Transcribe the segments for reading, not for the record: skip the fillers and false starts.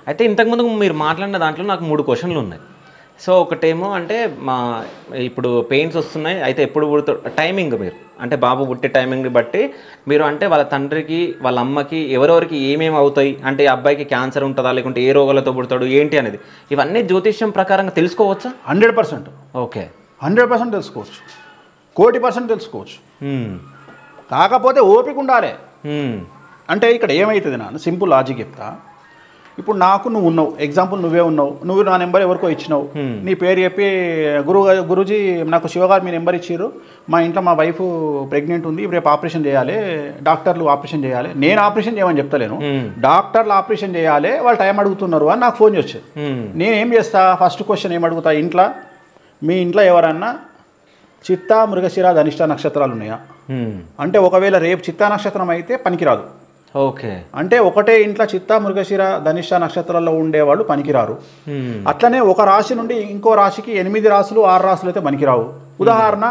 అయితే ఇంతకుముందు మీరు మాట్లాడిన దాంట్లో నాకు 3 క్వశ్చన్లు ఉన్నాయి. సో ఒకటేమో అంటే ఇప్పుడు పెయిన్స్ వస్తున్నాయి, అయితే ఎప్పుడు పుడతాడు టైమింగ్ మీరు అంటే బాబు పుట్టే టైమింగ్ని బట్టి మీరు అంటే వాళ్ళ తండ్రికి వాళ్ళ అమ్మకి ఎవరెవరికి ఏమేమి అవుతాయి, అంటే అబ్బాయికి క్యాన్సర్ ఉంటుందా లేకుంటే ఏ రోగాలతో పుడతాడు ఏంటి అనేది ఇవన్నీ జ్యోతిష్యం ప్రకారంగా తెలుసుకోవచ్చా? 100%. ఓకే, 100% తెలుసుకోవచ్చు, 1,000,000% తెలుసుకోవచ్చు. కాకపోతే ఓపిక ఉండాలి. అంటే ఇక్కడ ఏమవుతుంది, నాన్న సింపుల్ లాజిక్ చెప్తా. ఇప్పుడు నాకు నువ్వు ఉన్నావు, ఎగ్జాంపుల్ నువ్వే ఉన్నావు, నువ్వు నా నెంబర్ ఎవరికో ఇచ్చినావు, నీ పేరు చెప్పి గురూజీ నాకు శివగారు మీ నెంబర్ ఇచ్చారు, మా ఇంట్లో మా వైఫ్ ప్రెగ్నెంట్ ఉంది, రేపు ఆపరేషన్ చేయాలి, డాక్టర్లు ఆపరేషన్ చేయాలి. నేను ఆపరేషన్ చేయమని చెప్తలేను, డాక్టర్లు ఆపరేషన్ చేయాలి, వాళ్ళు టైం అడుగుతున్నారు అని నాకు ఫోన్ చేసేది. నేనేం చేస్తా, ఫస్ట్ క్వశ్చన్ ఏం అడుగుతా, మీ ఇంట్లో ఎవరన్నా చిత్తా మృగశిర ధనిష్ట నక్షత్రాలు ఉన్నాయా అంటే, ఒకవేళ రేపు చిత్తా నక్షత్రం అయితే పనికిరాదు. ఓకే, అంటే ఒకటే ఇంట్లో చిత్తా మృగశిర ధనిష్ట నక్షత్రాల్లో ఉండేవాళ్ళు పనికిరారు. అట్లనే ఒక రాశి నుండి ఇంకో రాశికి 8 రాశులు 6 రాశులు అయితే పనికిరావు. ఉదాహరణ,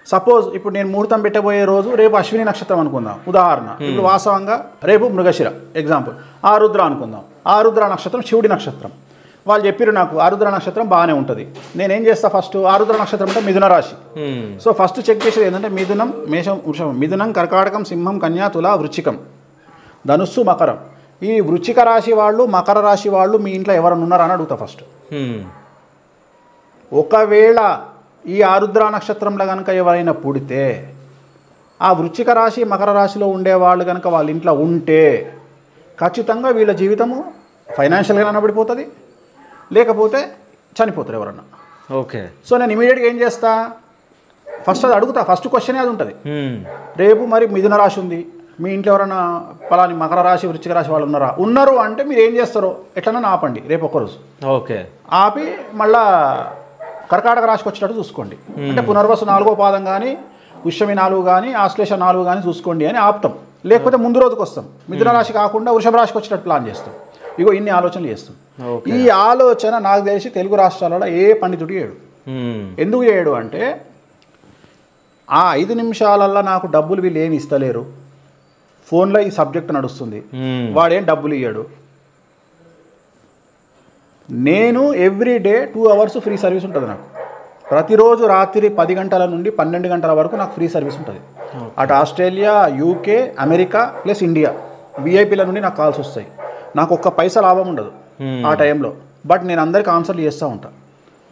సపోజ్ ఇప్పుడు నేను ముహూర్తం పెట్టబోయే రోజు రేపు అశ్విని నక్షత్రం అనుకుందాం ఉదాహరణ, ఇప్పుడు వాస్తవంగా రేపు మృగశిర ఎగ్జాంపుల్, ఆరుద్ర అనుకుందాం, ఆరుద్ర నక్షత్రం శివుడి నక్షత్రం. వాళ్ళు చెప్పారు నాకు ఆరుద్ర నక్షత్రం బాగానే ఉంటుంది. నేనేం చేస్తా, ఫస్ట్ ఆరుద్ర నక్షత్రం అంటే మిథున రాశి. సో ఫస్ట్ చెక్ చేసేది ఏంటంటే మిథునం, మేషం, వృషభం, మిథునం, కర్కాటకం, సింహం, కన్యా, తుల, వృచ్చికం, ధనుస్సు, మకరం. ఈ వృచ్చిక రాశి వాళ్ళు, మకర రాశి వాళ్ళు మీ ఇంట్లో ఎవరన్నా ఉన్నారని అడుగుతా ఫస్ట్. ఒకవేళ ఈ ఆరుద్ర నక్షత్రంలో కనుక ఎవరైనా పుడితే, ఆ వృచ్చిక రాశి మకర రాశిలో ఉండేవాళ్ళు కనుక వాళ్ళ ఇంట్లో ఉంటే ఖచ్చితంగా వీళ్ళ జీవితము ఫైనాన్షియల్గా అనబడిపోతుంది, లేకపోతే చనిపోతారు ఎవరన్నా. ఓకే, సో నేను ఇమీడియట్గా ఏం చేస్తా, ఫస్ట్ అది అడుగుతా, ఫస్ట్ క్వశ్చనే అది ఉంటుంది. రేపు మరి మిథున రాశి ఉంది, మీ ఇంట్లో ఎవరైనా పలాని మకర రాశి వృశ్చిక రాశి వాళ్ళు ఉన్నారు అంటే మీరు ఏం చేస్తారో ఎట్లన్నా ఆపండి రేపు ఒక్కరోజు. ఓకే, ఆపి మళ్ళా కర్కాటక రాశికి వచ్చేటట్టు చూసుకోండి. అంటే పునర్వసు 4వ పాదం కానీ, పుష్యమి 4 కానీ, ఆశ్లేష 4 కానీ చూసుకోండి అని ఆపుతాం. లేకపోతే ముందు రోజుకి వస్తాం, మిథున రాశి కాకుండా వృషభ రాశికి వచ్చేటట్టు ప్లాన్ చేస్తాం. ఇగో ఇన్ని ఆలోచనలు చేస్తాం. ఈ ఆలోచన నాకు తెలిసి తెలుగు రాష్ట్రాలలో ఏ పండితుడు చేయడు. ఎందుకు చేయడు అంటే, ఆ 5 నిమిషాలల్లో నాకు డబ్బులు వీళ్ళు ఏమి ఇస్తలేరు, ఫోన్లో ఈ సబ్జెక్ట్ నడుస్తుంది, వాడేం డబ్బులు ఇయ్యాడు. నేను ఎవ్రీడే 2 అవర్స్ ఫ్రీ సర్వీస్ ఉంటుంది నాకు. ప్రతిరోజు రాత్రి 10 గంటల నుండి 12 గంటల వరకు నాకు ఫ్రీ సర్వీస్ ఉంటుంది. అటు Australia, UK, America plus India విఐపీల నుండి నాకు కాల్స్ వస్తాయి. నాకు ఒక్క పైసా లాభం ఉండదు ఆ టైంలో. బట్ నేను అందరికి ఆన్సర్లు చేస్తూ ఉంటాను,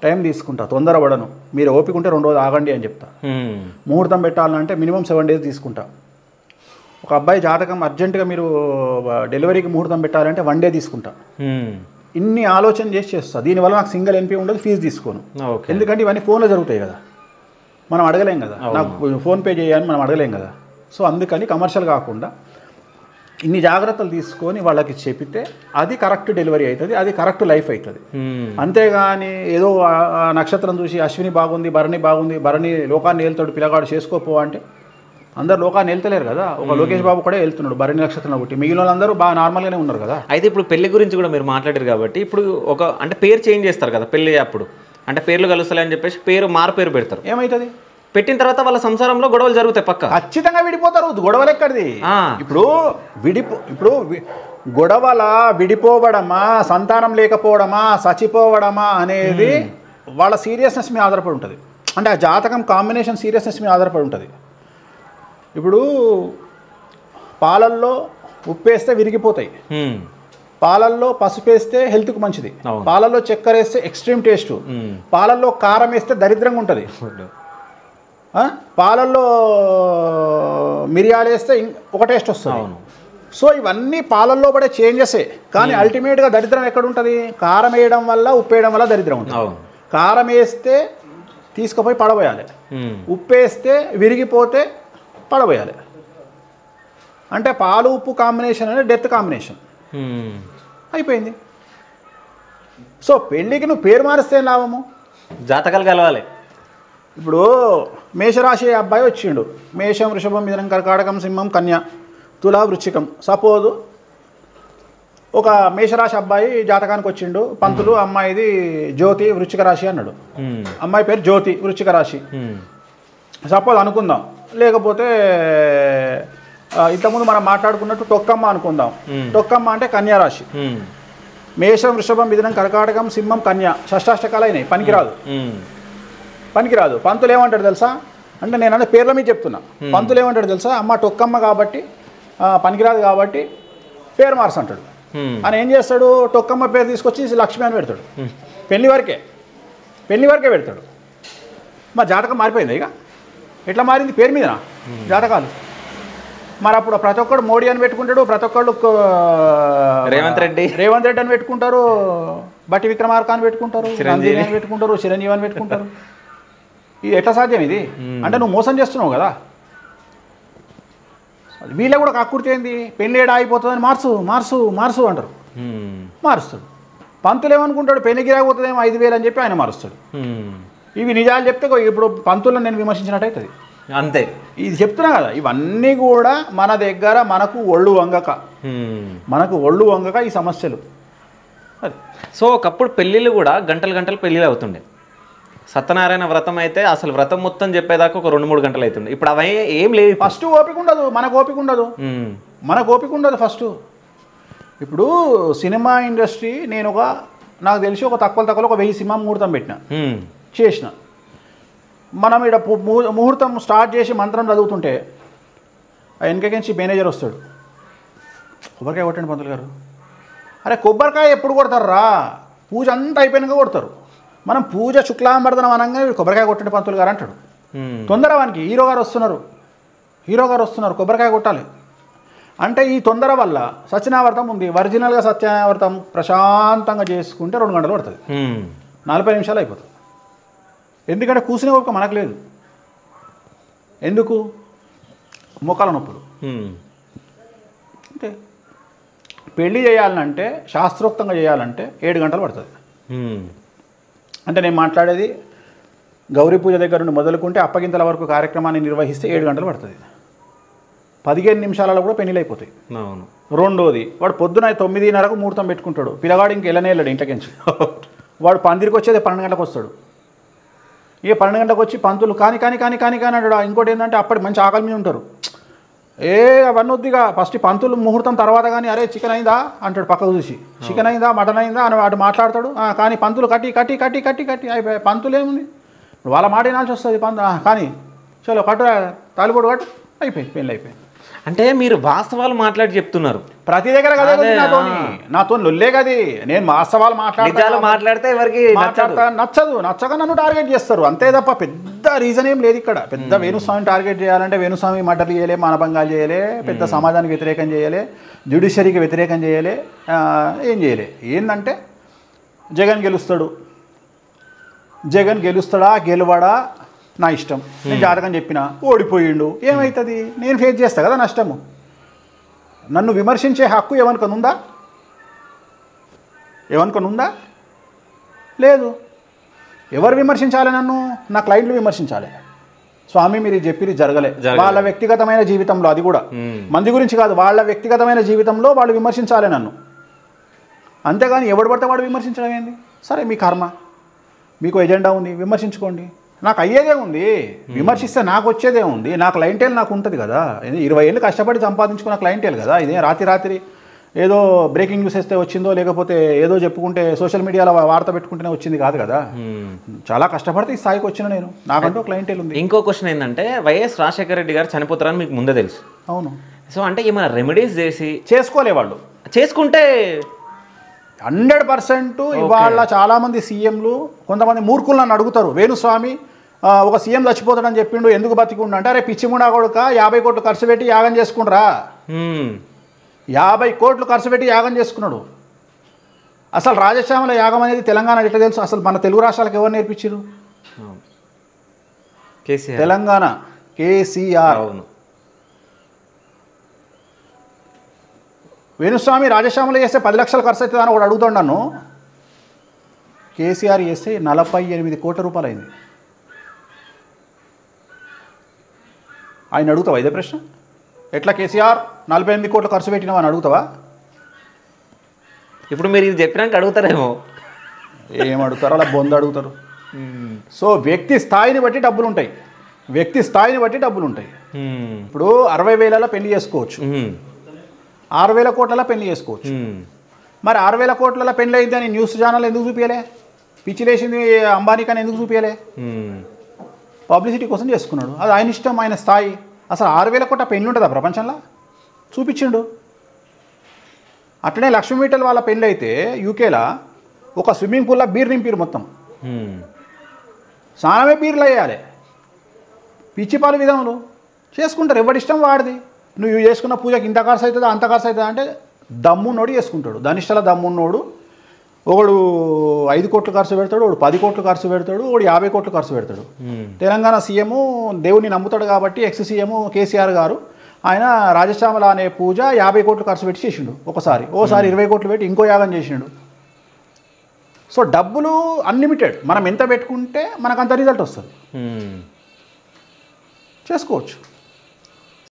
టైం తీసుకుంటా, తొందరపడను. మీరు ఓపిక ఉంటే 2 రోజులు ఆగండి అని చెప్తా. ముహూర్తం పెట్టాలంటే మినిమం 7 డేస్ తీసుకుంటా. ఒక అబ్బాయి జాతకం అర్జెంటుగా మీరు డెలివరీకి ముహూర్తం పెట్టాలంటే 1 డే తీసుకుంటా. ఇన్ని ఆలోచన చేస్తా. దీనివల్ల నాకు సింగిల్ ఎన్పీ ఉండదు, ఫీజు తీసుకోను. ఎందుకంటే ఇవన్నీ ఫోన్లో జరుగుతాయి కదా, మనం అడగలేం కదా, నాకు ఫోన్పే చేయాలని మనం అడగలేం కదా. సో అందుకని కమర్షియల్ కాకుండా ఇన్ని జాగ్రత్తలు తీసుకొని వాళ్ళకి చెప్తే అది కరెక్ట్ డెలివరీ అవుతుంది, అది కరెక్ట్ లైఫ్ అవుతుంది. అంతేగాని ఏదో నక్షత్రం చూసి అశ్విని బాగుంది, భరణి బాగుంది, భరణి లోకాన్ని వెళ్తాడు పిల్లగాడు చేసుకోపో అంటే అందరు లోకాన్ని వెళ్తలేరు కదా. ఒక లోకేష్ బాబు కూడా వెళ్తున్నాడు భరణి నక్షత్రంలో పుట్టి, మిగిలిన వాళ్ళందరూ బాగా నార్మల్గానే ఉన్నారు కదా. అయితే ఇప్పుడు పెళ్లి గురించి కూడా మీరు మాట్లాడారు కాబట్టి, ఇప్పుడు ఒక అంటే పేరు చేంజ్ చేస్తారు కదా పెళ్లి అప్పుడు, అంటే పేర్లు కలుస్తలే అని చెప్పేసి మారు పేరు పెడతారు. ఏమవుతుంది, పెట్టిన తర్వాత వాళ్ళ సంసారంలో గొడవలు జరుగుతాయి పక్క, ఖచ్చితంగా విడిపోతారు. గొడవలు ఎక్కడిది, ఇప్పుడు గొడవల విడిపోవడమా, సంతానం లేకపోవడమా, చచ్చిపోవడమా అనేది వాళ్ళ సీరియస్నెస్ మీద ఆధారపడి ఉంటుంది. అంటే ఆ జాతకం కాంబినేషన్ సీరియస్నెస్ మీద ఆధారపడి ఉంటుంది. ఇప్పుడు పాలల్లో ఉప్పేస్తే విరిగిపోతాయి, పాలల్లో పసుపు వేస్తే హెల్త్కి మంచిది, పాలల్లో చక్కెర వేస్తే ఎక్స్ట్రీమ్ టేస్ట్, పాలల్లో కారం వేస్తే దరిద్రంగా ఉంటుంది, పాలల్లో మిరియాలు వేస్తే ఒక టేస్ట్ వస్తుంది. సో ఇవన్నీ పాలల్లో పడే చేంజెసే. కానీ అల్టిమేట్గా దరిద్రం ఎక్కడ ఉంటుంది, కారం వేయడం వల్ల ఉప్పు వేయడం వల్ల దరిద్రం ఉంటుంది. కారం వేస్తే తీసుకుపోయి పడబోయాలి, ఉప్పు వేస్తే విరిగిపోతే పడబోయాలి. అంటే పాలు ఉప్పు కాంబినేషన్ అనేది డెత్ కాంబినేషన్ అయిపోయింది. సో పెళ్ళికి నువ్వు పేరు మారిస్తే లాభము, జాతకాలు కలవాలి. ఇప్పుడు మేషరాశి అబ్బాయి వచ్చిండు, మేషం, వృషభం, మిథునం, కర్కాటకం, సింహం, కన్య, తుల, వృశ్చికం. సపోజు ఒక మేషరాశి అబ్బాయి జాతకానికి వచ్చిండు, పంతులు అమ్మాయిది జ్యోతి వృశ్చిక రాశి అన్నాడు, అమ్మాయి పేరు జ్యోతి వృశ్చిక రాశి సపోజ్ అనుకుందాం. లేకపోతే ఇంతకుముందు మనం మాట్లాడుకున్నట్టు టొక్కమ్మ అనుకుందాం, టొక్కమ్మ అంటే కన్యారాశి. మేషం వృషభం మిథునం కర్కాటకం సింహం కన్య షష్టాష్టకాలు అయినాయి, పనికిరాదు. పనికిరాదు. పంతులు ఏమంటాడు తెలుసా, అంటే నేను అంటే పేర్ల మీద చెప్తున్నా. పంతులు ఏమంటాడు తెలుసా, అమ్మ టొక్కమ్మ కాబట్టి పనికిరాదు కాబట్టి పేరు మార్చు అంటాడు. అని ఏం చేస్తాడు, టొక్కమ్మ పేరు తీసుకొచ్చి లక్ష్మి అని పెడతాడు. పెళ్లి వరకే పెడతాడు. మా జాతకం మారిపోయింది. ఇక ఎట్లా మారింది, పేరు మీద జాతకాలు. మరి అప్పుడు ప్రతి ఒక్కడు మోడీ అని పెట్టుకుంటాడు, ప్రతి ఒక్కళ్ళు రేవంత్ రెడ్డి అని పెట్టుకుంటారు, బట్టి విక్రమార్క అని పెట్టుకుంటారు, నందిని అని పెట్టుకుంటారు, చిరంజీవి అని పెట్టుకుంటారు. ఇది ఎట్లా సాధ్యం ఇది? అంటే నువ్వు మోసం చేస్తున్నావు కదా. వీళ్ళే కూడా కక్కుర్తి ఏంది, పెళ్ళి ఏడా అయిపోతుందని మార్చు అంటారు. మారుస్తాడు. పంతులు ఏమనుకుంటాడు, పెళ్లి గిరాకపోతుందేమో 5,000 అని చెప్పి ఆయన మారుస్తాడు. ఇవి నిజాలు చెప్తే ఇప్పుడు పంతులను నేను విమర్శించినట్టు అవుతుంది. అంతే. ఇది చెప్తున్నా కదా, ఇవన్నీ కూడా మన దగ్గర మనకు ఒళ్ళు వంగక ఈ సమస్యలు. అది సో ఒకప్పుడు పెళ్ళిళ్ళు కూడా గంటలు పెళ్ళిళ్ళు అవుతుండే. సత్యనారాయణ వ్రతం అయితే అసలు వ్రతం మొత్తం చెప్పేదాకా ఒక 2-3 గంటలు అవుతుండే. ఇప్పుడు అవి ఏం లేదు. ఫస్ట్ ఓపిక ఉండదు, మనకు ఓపిక ఉండదు ఫస్ట్. ఇప్పుడు సినిమా ఇండస్ట్రీ నాకు తెలిసి ఒక తక్కువ ఒక 1000 సినిమా ముహూర్తం చేసిన. మనం ఇక్కడ ముహూర్తం స్టార్ట్ చేసి మంత్రం చదువుతుంటే వెనకకించి మేనేజర్ వస్తాడు, కొబ్బరికాయ కొట్టండి పంతులు గారు. అరే కొబ్బరికాయ ఎప్పుడు కొడతారు రా, పూజ అంతా అయిపోయినాక కొడతారు. మనం పూజ శుక్లాంబర్ధనం అనగానే కొబ్బరికాయ కొట్టండి పంతులు గారు అంటాడు. తొందర వానికి హీరో గారు వస్తున్నారు కొబ్బరికాయ కొట్టాలి అంటే. ఈ తొందర వల్ల సత్యనావర్తం ఉంది, ఒరిజినల్గా సత్యనావర్తం ప్రశాంతంగా చేసుకుంటే 2 గంటలు పడుతుంది, 40 నిమిషాలు అయిపోతుంది. ఎందుకంటే కూర్చునే ఓపిక మనకు లేదు. ఎందుకు? మోకాల నొప్పులు. అంటే పెళ్ళి చేయాలంటే శాస్త్రోక్తంగా చేయాలంటే 7 గంటలు పడుతుంది. అంటే నేను మాట్లాడేది గౌరీ పూజ దగ్గర నుండి మొదలుకుంటే అప్పగింతల వరకు కార్యక్రమాన్ని నిర్వహిస్తే 7 గంటలు పడుతుంది. 15 నిమిషాలలో కూడా పెళ్ళిళ్ళు అయిపోతాయి. రెండోది, వాడు పొద్దున 9:30కు ముహూర్తం పెట్టుకుంటాడు. పిల్లగాడు ఇంక వెళ్ళనే వెళ్ళాడు ఇంటికించి. వాడు పందిరికి వచ్చేది 12 గంటలకు వస్తాడు. ఇక 12 గంటలకు వచ్చి పంతులు కానీ అంటాడు. ఇంకోటి ఏంటంటే అప్పటి మంచి ఆకలి మీద ఉంటారు. అవన్నీ వద్దిగా ఫస్ట్ పంతులు ముహూర్తం తర్వాత కానీ అరే చికెన్ అయిందా అంటాడు, పక్కకు చూసి చికెన్ అయిందా మటన్ అయిందా అని వాడు మాట్లాడతాడు. కానీ పంతులు కట్టి అయిపోయి పంతులు ఏముంది, వాళ్ళ మాట వినాల్సి వస్తుంది. కానీ చలో కట్టు తాలిపోటు కట్టు, అయిపోయింది, పెళ్ళి అయిపోయింది. అంటే మీరు వాస్తవాలు మాట్లాడి చెప్తున్నారు ప్రతి దగ్గర కదా. నాతో లొల్లే కది, నేను వాస్తవాలు మాట్లాడితే ఎవరికి నచ్చక నన్ను టార్గెట్ చేస్తారు అంతే తప్ప పెద్ద రీజన్ ఏం లేదు ఇక్కడ. పెద్ద వేణుస్వామిని టార్గెట్ చేయాలంటే వేణుస్వామి మర్డర్లు చేయలే, మానభంగాలు చేయలే, పెద్ద సమాజానికి వ్యతిరేకం చేయలే, జ్యుడిషియరీకి వ్యతిరేకం చేయలే, ఏం చేయలే. ఏంటంటే జగన్ గెలుస్తాడా గెలవడా నా ఇష్టం. నేను జాతకం చెప్పిన ఓడిపోయిండు, ఏమవుతుంది? నేను ఫేస్ చేస్తా కదా నష్టము. నన్ను విమర్శించే హక్కు ఎవరికనుందా? లేదు. ఎవరు విమర్శించాలి నన్ను? నా క్లయింట్లు విమర్శించాలి. స్వామి మీరు చెప్పి జరగలే, వాళ్ళ వ్యక్తిగతమైన జీవితంలో, అది కూడా మంది గురించి కాదు, వాళ్ళ వ్యక్తిగతమైన జీవితంలో వాళ్ళు విమర్శించాలి నన్ను. అంతేగాని ఎవడు పడితే వాడు విమర్శించడం ఏంది? సరే మీ కర్మ, మీకు ఎజెండా ఉంది, విమర్శించుకోండి. నాకు అయ్యేదే ఉంది, విమర్శిస్తే నాకు వచ్చేదే ఉంది. నా క్లయింటేల్ నాకు ఉంటుంది కదా. 20 ఏళ్ళు కష్టపడి సంపాదించుకున్న క్లయింటేల్ కదా. ఇదే రాత్రి ఏదో బ్రేకింగ్ న్యూస్ వేస్తే వచ్చిందో, లేకపోతే ఏదో చెప్పుకుంటే సోషల్ మీడియాలో వార్త పెట్టుకుంటేనే వచ్చింది కాదు కదా. చాలా కష్టపడితే ఈ స్థాయికి వచ్చిన నేను, నాకంటూ క్లయింటేల్ ఉంది. ఇంకో క్వశ్చన్ ఏంటంటే, వైఎస్ రాజశేఖర రెడ్డి గారు చనిపోతారని మీకు ముందే తెలుసు. అవును. సో అంటే ఏమైనా రెమెడీస్ చేసి చేసుకోలే వాళ్ళు, చేసుకుంటే 100%. ఇవాళ చాలామంది సీఎంలు కొంతమంది మూర్ఖులు నన్ను అడుగుతారు, వేణుస్వామి ఒక సీఎం చచ్చిపోతాడని చెప్పిండు, ఎందుకు బతికుండు అంటే, అరే పిచ్చిముడా కొడుక 50 కోట్లు ఖర్చు పెట్టి యాగం చేసుకుంటారా? 50 కోట్లు ఖర్చు పెట్టి యాగం చేసుకున్నాడు. అసలు రాజశ్యామల యాగం అనేది తెలంగాణ ఎట్లా తెలుసు? అసలు మన తెలుగు రాష్ట్రాలకు ఎవరు నేర్పించారు? తెలంగాణ కేసీఆర్. వేణుస్వామి రాజశ్యామల చేస్తే 10 లక్షలు ఖర్చు అవుతుంది అని ఒకటి అడుగుతాడు నన్ను. కేసీఆర్ చేస్తే 48 కోట్ల రూపాయలు అయింది. ఆయన అడుగుతావా ఇదే ప్రశ్న? ఎట్లా కేసీఆర్ 48 కోట్లు ఖర్చు పెట్టినావు అని అడుగుతావా? ఇప్పుడు మీరు ఇది చెప్పినాక అడుగుతారేమో. ఏం అడుగుతారో అలా బొంద అడుగుతారు. సో వ్యక్తి స్థాయిని బట్టి డబ్బులు ఉంటాయి. ఇప్పుడు 60,000 పెళ్లి చేసుకోవచ్చు, 6,000 కోట్లలో పెళ్లి చేసుకోవచ్చు. మరి 6,000 కోట్ల పెళ్ళి అయింది అని న్యూస్ ఛానల్ ఎందుకు చూపించలే? పిచ్చిలేసింది అంబానీ కానీ ఎందుకు చూపించలే? పబ్లిసిటీ కోసం చేసుకున్నాడు. అది ఆయన ఇష్టం, ఆయన స్థాయి. అసలు 6,000 కోట్ల పెళ్ళి ఉంటుందా ప్రపంచంలో? చూపించిండు. అట్లనే లక్ష్మీ మీటల్ వాళ్ళ పెళ్ళి అయితే యూకేలో ఒక స్విమ్మింగ్ పూల్లో బీర్ నింపిరు మొత్తం. స్నానమే బీర్లు వేయాలి. పిచ్చిపాలు విధములు చేసుకుంటారు, ఎవడిష్టం వాడిది. నువ్వు చేసుకున్న పూజకి ఇంత ఖర్చు అవుతుందా అంత ఖర్చు అవుతుందా అంటే దమ్మున్నోడు చేసుకుంటాడు. ధనిష్టల దమ్మున్నోడు ఒకడు 5 కోట్లు ఖర్చు పెడతాడు, ఒకడు 10 కోట్లు ఖర్చు పెడతాడు, ఒకడు 50 కోట్లు ఖర్చు పెడతాడు. తెలంగాణ సీఎం దేవుడిని నమ్ముతాడు కాబట్టి ఎక్స్ సీఎం కేసీఆర్ గారు ఆయన రాజశ్యామల అనే పూజ 50 కోట్లు ఖర్చు పెట్టి చేసిండు ఓసారి 20 కోట్లు పెట్టి ఇంకో యాగం చేసిండు. సో డబ్బులు అన్లిమిటెడ్, మనం ఎంత పెట్టుకుంటే మనకు అంత రిజల్ట్ వస్తుంది, చేసుకోవచ్చు.